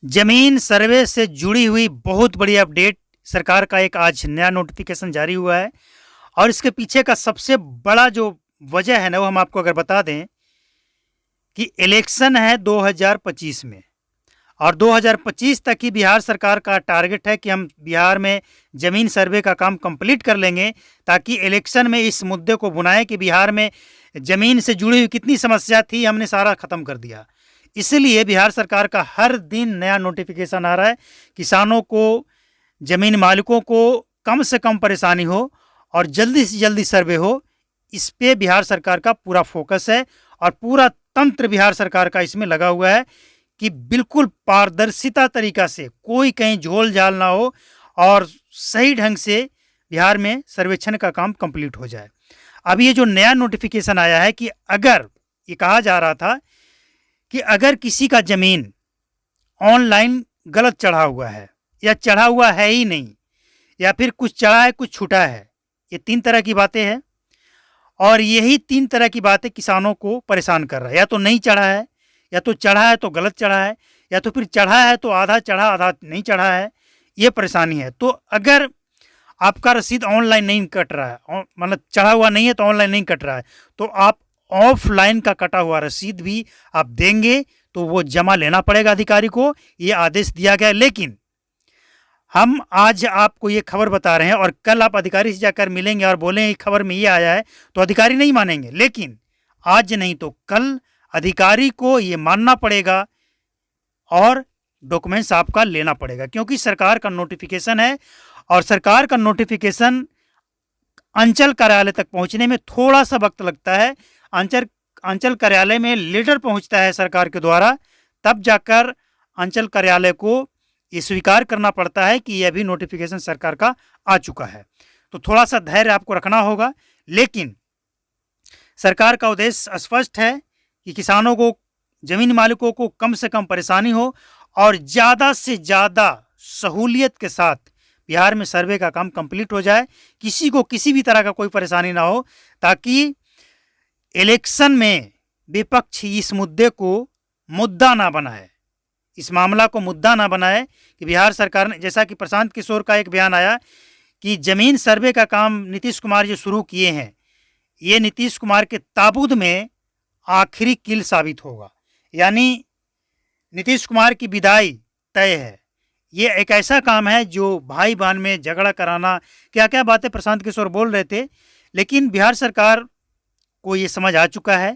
जमीन सर्वे से जुड़ी हुई बहुत बड़ी अपडेट। सरकार का एक आज नया नोटिफिकेशन जारी हुआ है और इसके पीछे का सबसे बड़ा जो वजह है ना, वो हम आपको अगर बता दें कि इलेक्शन है 2025 में और 2025 तक ही बिहार सरकार का टारगेट है कि हम बिहार में ज़मीन सर्वे का काम कंप्लीट कर लेंगे ताकि इलेक्शन में इस मुद्दे को बुनाएं कि बिहार में ज़मीन से जुड़ी हुई कितनी समस्या थी, हमने सारा ख़त्म कर दिया। इसलिए बिहार सरकार का हर दिन नया नोटिफिकेशन आ रहा है। किसानों को, ज़मीन मालिकों को कम से कम परेशानी हो और जल्दी से जल्दी सर्वे हो, इस पे बिहार सरकार का पूरा फोकस है और पूरा तंत्र बिहार सरकार का इसमें लगा हुआ है कि बिल्कुल पारदर्शिता तरीका से कोई कहीं झोल झाल ना हो और सही ढंग से बिहार में सर्वेक्षण का काम कंप्लीट हो जाए। अब ये जो नया नोटिफिकेशन आया है कि अगर ये कहा जा रहा था कि अगर किसी का ज़मीन ऑनलाइन गलत चढ़ा हुआ है या चढ़ा हुआ है ही नहीं या फिर कुछ चढ़ा है कुछ छूटा है, ये 3 तरह की बातें हैं और यही 3 तरह की बातें किसानों को परेशान कर रहा है। या तो नहीं चढ़ा है, या तो चढ़ा है तो गलत चढ़ा है, या तो फिर चढ़ा है तो आधा चढ़ा आधा नहीं चढ़ा है, ये परेशानी है। तो अगर आपका रसीद ऑनलाइन नहीं कट रहा है, मतलब चढ़ा हुआ नहीं है तो ऑनलाइन नहीं कट रहा है, तो आप ऑफलाइन का कटा हुआ रसीद भी आप देंगे तो वो जमा लेना पड़ेगा अधिकारी को, ये आदेश दिया गया। लेकिन हम आज आपको ये खबर बता रहे हैं और कल आप अधिकारी से जाकर मिलेंगे और बोलेंगे खबर में ये आया है तो अधिकारी नहीं मानेंगे, लेकिन आज नहीं तो कल अधिकारी को ये मानना पड़ेगा और डॉक्यूमेंट्स आपका लेना पड़ेगा, क्योंकि सरकार का नोटिफिकेशन है और सरकार का नोटिफिकेशन अंचल कार्यालय तक पहुंचने में थोड़ा सा वक्त लगता है। अंचल कार्यालय में लेटर पहुंचता है सरकार के द्वारा, तब जाकर अंचल कार्यालय को ये स्वीकार करना पड़ता है कि यह भी नोटिफिकेशन सरकार का आ चुका है। तो थोड़ा सा धैर्य आपको रखना होगा, लेकिन सरकार का उद्देश्य स्पष्ट है कि किसानों को, ज़मीन मालिकों को कम से कम परेशानी हो और ज़्यादा से ज़्यादा सहूलियत के साथ बिहार में सर्वे का काम कंप्लीट हो जाए, किसी को किसी भी तरह का कोई परेशानी ना हो, ताकि इलेक्शन में विपक्ष इस मुद्दे को मुद्दा ना बनाए, इस मामला को मुद्दा ना बनाए कि बिहार सरकार ने, जैसा कि प्रशांत किशोर का एक बयान आया कि ज़मीन सर्वे का काम नीतीश कुमार जो शुरू किए हैं, ये नीतीश कुमार के ताबूत में आखिरी कील साबित होगा, यानी नीतीश कुमार की विदाई तय है। ये एक ऐसा काम है जो भाई बहन में झगड़ा कराना, क्या क्या बातें प्रशांत किशोर बोल रहे थे, लेकिन बिहार सरकार को ये समझ आ चुका है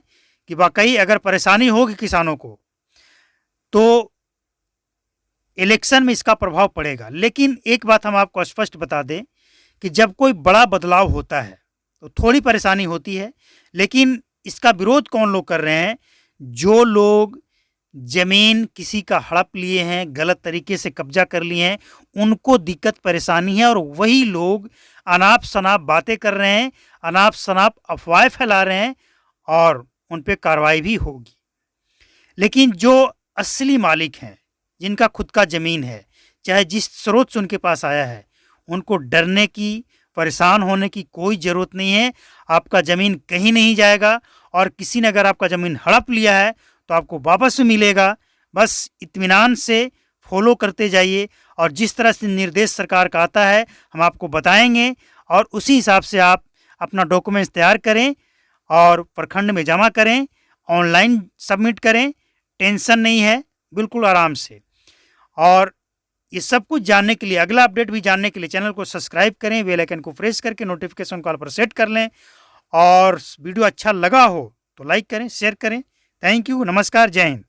कि वाकई अगर परेशानी होगी किसानों को तो इलेक्शन में इसका प्रभाव पड़ेगा। लेकिन एक बात हम आपको स्पष्ट बता दें कि जब कोई बड़ा बदलाव होता है तो थोड़ी परेशानी होती है, लेकिन इसका विरोध कौन लोग कर रहे हैं? जो लोग ज़मीन किसी का हड़प लिए हैं, गलत तरीके से कब्जा कर लिए हैं, उनको दिक्कत परेशानी है और वही लोग अनाप शनाप बातें कर रहे हैं, अनाप शनाप अफवाहें फैला रहे हैं और उन पर कार्रवाई भी होगी। लेकिन जो असली मालिक हैं, जिनका खुद का ज़मीन है, चाहे जिस स्रोत से उनके पास आया है, उनको डरने की, परेशान होने की कोई ज़रूरत नहीं है। आपका ज़मीन कहीं नहीं जाएगा और किसी ने अगर आपका ज़मीन हड़प लिया है तो आपको वापस मिलेगा। बस इत्मीनान से फॉलो करते जाइए और जिस तरह से निर्देश सरकार का आता है हम आपको बताएंगे और उसी हिसाब से आप अपना डॉक्यूमेंट्स तैयार करें और प्रखंड में जमा करें, ऑनलाइन सबमिट करें, टेंशन नहीं है, बिल्कुल आराम से। और ये सब कुछ जानने के लिए, अगला अपडेट भी जानने के लिए चैनल को सब्सक्राइब करें, बेल आइकन को प्रेस करके नोटिफिकेशन कॉल पर सेट कर लें और वीडियो अच्छा लगा हो तो लाइक करें, शेयर करें। थैंक यू, नमस्कार, जय हिंद।